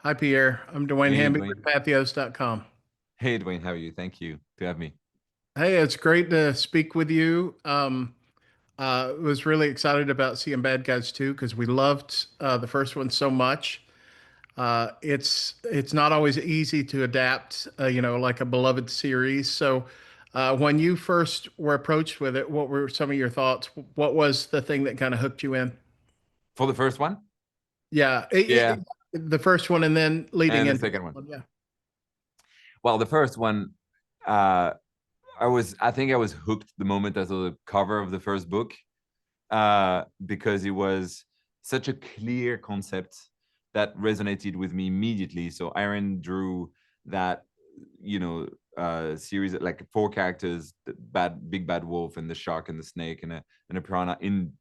Hi, Pierre. I'm Dwayne Hey, Hamby with Dwayne. Pathos.com. Hey, Dwayne. How are you? Thank you to have me. Hey, it's great to speak with you. Was really excited about seeing Bad Guys 2 because we loved the first one so much. It's not always easy to adapt, like a beloved series. So, when you first were approached with it, what were some of your thoughts? What was the thing that kind of hooked you in? For the first one? Yeah, Yeah. the first one, and then leading And the into second this one. one. Yeah, Well, the first one, uh, I think I was hooked the moment I saw the cover of the first book, because it was such a clear concept that resonated with me immediately. So Aaron drew that, you know, series of like four characters: the big bad wolf, and the shark, and the snake, and a piranha in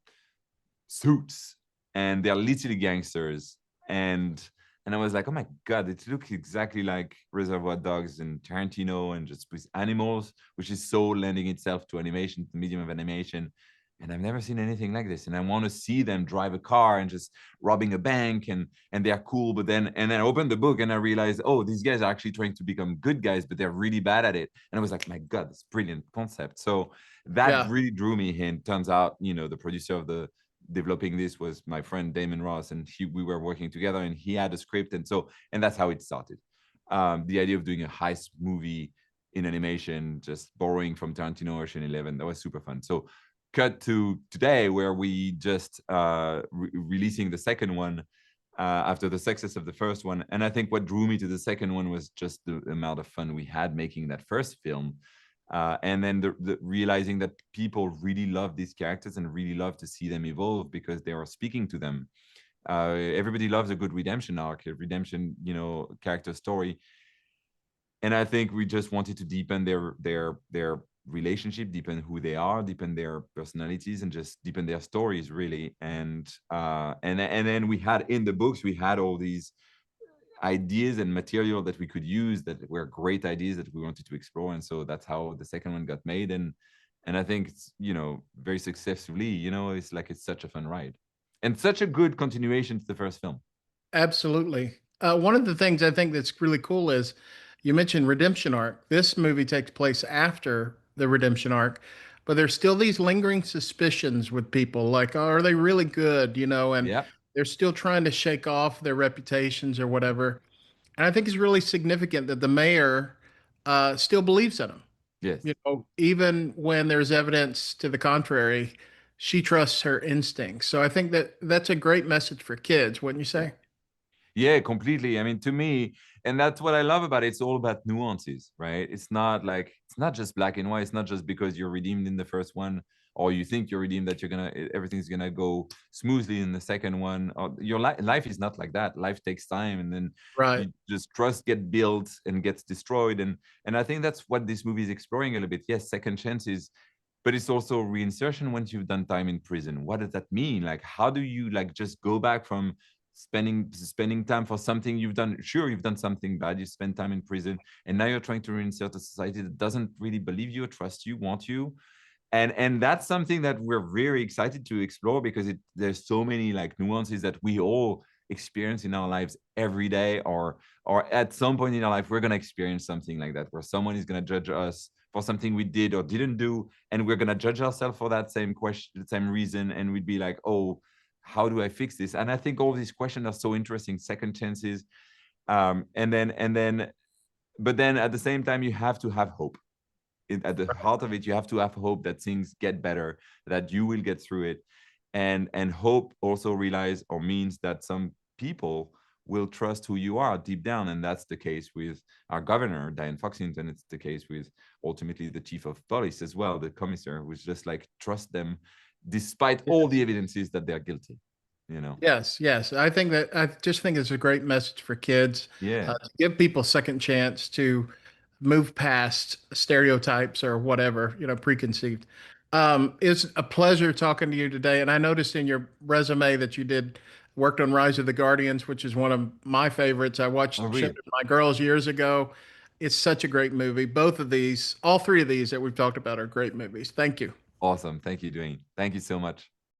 suits, and they're literally gangsters. And I was like, oh my god, it looks exactly like Reservoir Dogs and Tarantino, and just with animals, which is so lending itself to animation, the medium of animation. And I've never seen anything like this. And I want to see them drive a car and just robbing a bank, and they're cool. But then I opened the book and I realized, oh, these guys are actually trying to become good guys, but they're really bad at it. And I was like, my god, this brilliant concept. So that yeah. really drew me in. Turns out, the producer of the developing this was my friend Damon Ross, and we were working together, and he had a script, and that's how it started. The idea of doing a heist movie in animation, just borrowing from Tarantino Ocean 11, that was super fun. So cut to today, where we just releasing the second one after the success of the first one. And I think what drew me to the second one was just the amount of fun we had making that first film, and then the realizing that people really love these characters and really love to see them evolve because they are speaking to them. Everybody loves a good redemption arc, a redemption, character story. And I think we just wanted to deepen their relationship, deepen who they are, deepen their personalities, and just deepen their stories, really. And then we had in the books, we had all these ideas and material that we could use that were great ideas that we wanted to explore. And so that's how the second one got made. And I think it's, very successfully. It's like it's such a fun ride and such a good continuation to the first film. Absolutely. One of the things I think that's really cool is you mentioned redemption arc. This movie takes place after the redemption arc, but there's still these lingering suspicions with people like, oh, are they really good? And Yeah. they're still trying to shake off their reputations or whatever. And I think it's really significant that the mayor still believes in them. Yes. Even when there's evidence to the contrary, she trusts her instincts. So I think that that's a great message for kids, wouldn't you Yeah. say? Yeah, completely. I mean, to me, and that's what I love about it. It's all about nuances, right? It's not just black and white. It's not just because you're redeemed in the first one, or you think you're redeemed, that everything's gonna go smoothly in the second one. Or your life is not like that. Life takes time, and then Right. you just trust get built and gets destroyed. And I think that's what this movie is exploring a little bit. Yes, second chances, but it's also reinsertion once you've done time in prison. What does that mean? Like, how do you like just go back from spending time for something you've done? Sure, you've done something bad, you spend time in prison, and now you're trying to reinsert a society that doesn't really believe you, trust you, want you. And that's something that we're very excited to explore, because there's so many like nuances that we all experience in our lives every day, or at some point in our life we're going to experience something like that, where someone is going to judge us for something we did or didn't do, and we're going to judge ourselves for that same question, the same reason, and we'd be like, oh, how do I fix this? And I think all these questions are so interesting. Second chances, and then but then at the same time you have to have hope. At the heart of it, you have to have hope that things get better, that you will get through it. And hope also realize or means that some people will trust who you are deep down. And that's the case with our governor, Diane Foxington. It's the case with ultimately the chief of police as well, the commissioner, who's just like trust them despite all the Yes. evidences that they're guilty, you know? Yes, yes. I just think it's a great message for kids Yeah. to give people second chance to move past stereotypes or whatever, preconceived. It's a pleasure talking to you today. And I noticed in your resume that you did worked on Rise of the Guardians, which is one of my favorites. I Oh, watched Shipping really? My Girls years ago. It's such a great movie. Both of these, all three of these that we've talked about are great movies. Thank you. Awesome. Thank you, Dwayne. Thank you so much.